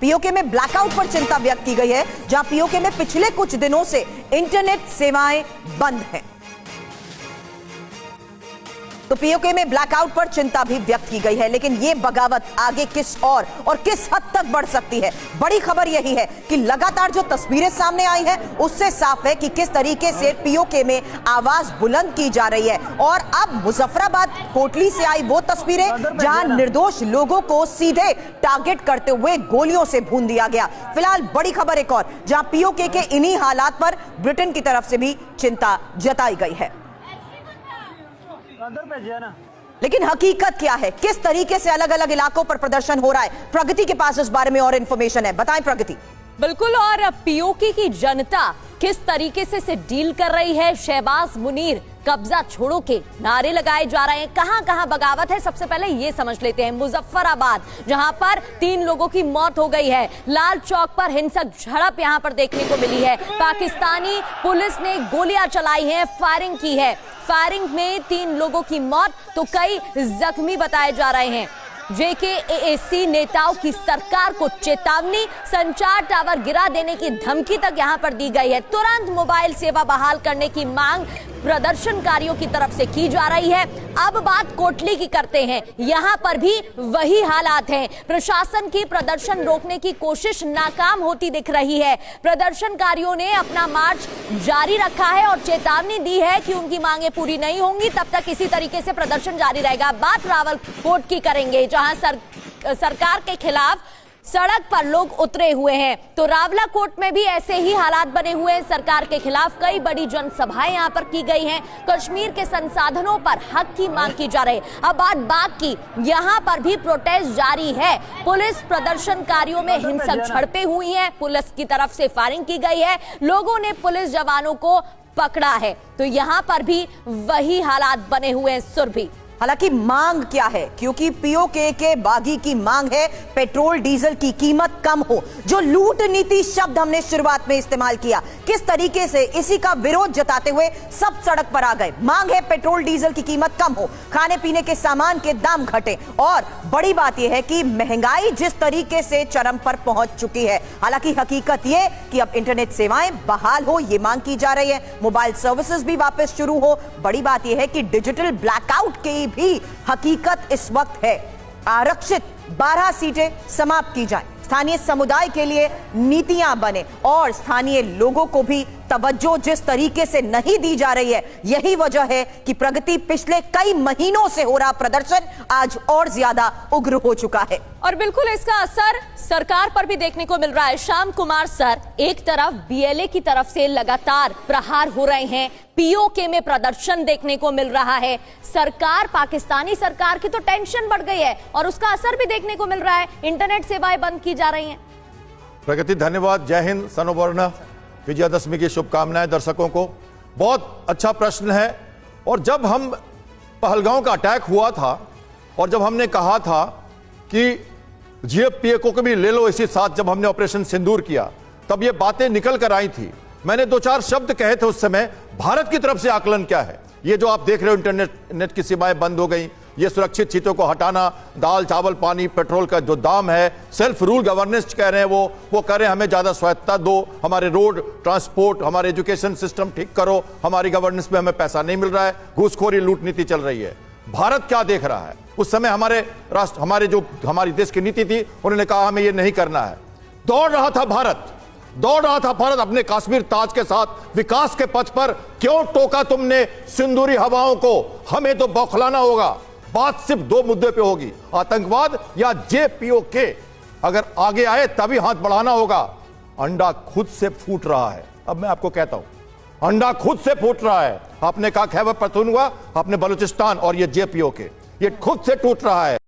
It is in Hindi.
पीओके में ब्लैकआउट पर चिंता व्यक्त की गई है, जहां पीओके में पिछले कुछ दिनों से इंटरनेट सेवाएं बंद हैं। तो पीओके में ब्लैकआउट पर चिंता भी व्यक्त की गई है, लेकिन यह बगावत आगे किस और किस हद तक बढ़ सकती है। बड़ी खबर यही है कि लगातार जो तस्वीरें सामने आई हैं, उससे साफ है कि किस तरीके से पीओके में आवाज बुलंद की जा रही है। और अब मुजफ्फराबाद कोटली से आई वो तस्वीरें जहां निर्दोष लोगों को सीधे टारगेट करते हुए गोलियों से भून दिया गया। फिलहाल बड़ी खबर एक और, जहां पीओके के इन्हीं हालात पर ब्रिटेन की तरफ से भी चिंता जताई गई है। लेकिन हकीकत क्या है, किस तरीके से अलग अलग इलाकों पर प्रदर्शन हो रहा है, प्रगति के पास इस बारे में और इंफॉर्मेशन है। बताएं प्रगति। बिल्कुल, और पीओके की जनता किस तरीके से डील कर रही है। शहबाज मुनीर कब्जा छोड़ो के नारे लगाए जा रहे हैं। कहां कहां बगावत है, सबसे पहले ये समझ लेते हैं। मुजफ्फराबाद, जहां पर 3 लोगों की मौत हो गई है। लाल चौक पर हिंसक झड़प यहां पर देखने को मिली है। पाकिस्तानी पुलिस ने गोलियां चलाई हैं, फायरिंग की है। फायरिंग में 3 लोगों की मौत तो कई जख्मी बताए जा रहे हैं। जेकेएसी नेताओं की सरकार को चेतावनी, संचार टावर गिरा देने की धमकी तक यहां पर दी गई है। तुरंत मोबाइल सेवा बहाल करने की मांग प्रदर्शनकारियों की तरफ से की जा रही है। अब बात कोटली की करते हैं। यहां पर भी वही हालात हैं। प्रशासन की प्रदर्शन रोकने की कोशिश नाकाम होती दिख रही है। प्रदर्शनकारियों ने अपना मार्च जारी रखा है और चेतावनी दी है कि उनकी मांगे पूरी नहीं होंगी तब तक इसी तरीके से प्रदर्शन जारी रहेगा। बात रावलकोट की करेंगे, जहां सरकार के खिलाफ सड़क पर लोग उतरे हुए हैं। तो रावलकोट में भी ऐसे ही हालात बने हुए हैं। सरकार के खिलाफ कई बड़ी जनसभाएं यहां पर की गई हैं। कश्मीर के संसाधनों पर हक की मांग की जा रही है। अब बात बाग की, यहां पर भी प्रोटेस्ट जारी है। पुलिस प्रदर्शनकारियों में हिंसक झड़पें हुई हैं। पुलिस की तरफ से फायरिंग की गई है। लोगों ने पुलिस जवानों को पकड़ा है। तो यहां पर भी वही हालात बने हुए हैं। सुरभि, हालांकि मांग क्या है, क्योंकि पीओके के बागी की मांग है पेट्रोल डीजल की कीमत कम हो। जो लूट नीति शब्द हमने शुरुआत में इस्तेमाल किया, किस तरीके से इसी का विरोध जताते हुए सब सड़क पर आ गए। मांग है पेट्रोल डीजल की कीमत कम हो, खाने पीने के सामान के दाम घटे, और बड़ी बात यह है कि महंगाई जिस तरीके से चरम पर पहुंच चुकी है। हालांकि हकीकत यह कि अब इंटरनेट सेवाएं बहाल हो, यह मांग की जा रही है। मोबाइल सर्विसेज भी वापस शुरू हो। बड़ी बात यह है कि डिजिटल ब्लैकआउट के भी हकीकत इस वक्त है। आरक्षित 12 सीटें समाप्त की जाएं, स्थानीय समुदाय के लिए नीतियां बने और स्थानीय लोगों को भी तवज्जो जिस तरीके से नहीं दी जा रही है। यही वजह है कि प्रगति पिछले कई महीनों से हो रहा प्रदर्शन आज और ज्यादा उग्र हो चुका है। और बिल्कुल इसका असर सरकार पर भी देखने को मिल रहा है। श्याम कुमार सर, एक तरफ बीएलए की तरफ से लगातार प्रहार हो रहे हैं, पीओके में प्रदर्शन देखने को मिल रहा है। सरकार, पाकिस्तानी सरकार की तो टेंशन बढ़ गई है और उसका असर भी देखने को मिल रहा है। इंटरनेट सेवाएं बंद की जा रही हैं। प्रगति, धन्यवाद। जय हिंद, सनोवर्ण, विजयादशमी की शुभकामनाएं दर्शकों को। बहुत अच्छा प्रश्न है। और जब हम पहलगांव का अटैक हुआ था और जब हमने कहा था कि पीओके को भी ले लो इसी साथ, जब हमने ऑपरेशन सिंदूर किया, तब ये बातें निकल कर आई थी। मैंने 2-4 शब्द कहे थे उस समय। भारत की तरफ से आकलन क्या है? ये जो आप देख रहे हो, इंटरनेट की सेवाएं बंद हो गई, ये सुरक्षित चीजों को हटाना, दाल चावल पानी पेट्रोल का जो दाम है, सेल्फ रूल गवर्नेंस कह रहे हैं, वो कह रहे हैं हमें ज्यादा स्वायत्ता दो, हमारे रोड ट्रांसपोर्ट, हमारे एजुकेशन सिस्टम ठीक करो, हमारी गवर्नेंस में हमें पैसा नहीं मिल रहा है, घूसखोरी लूट नीति चल रही है। भारत क्या देख रहा है? उस समय हमारी देश की नीति थी, उन्होंने कहा हमें ये नहीं करना है। दौड़ रहा था भारत अपने कश्मीर ताज के साथ विकास के पथ पर। क्यों टोका तुमने सिंदूरी हवाओं को? हमें तो बौखलाना होगा। बात सिर्फ 2 मुद्दे पे होगी, आतंकवाद या जेपीओके। अगर आगे आए तभी हाथ बढ़ाना होगा। अंडा खुद से फूट रहा है। अब मैं आपको कहता हूं, अंडा खुद से फूट रहा है। आपने कहा खैबर पख्तूनख्वा, आपने बलूचिस्तान, और ये जेपीओके, ये खुद से टूट रहा है।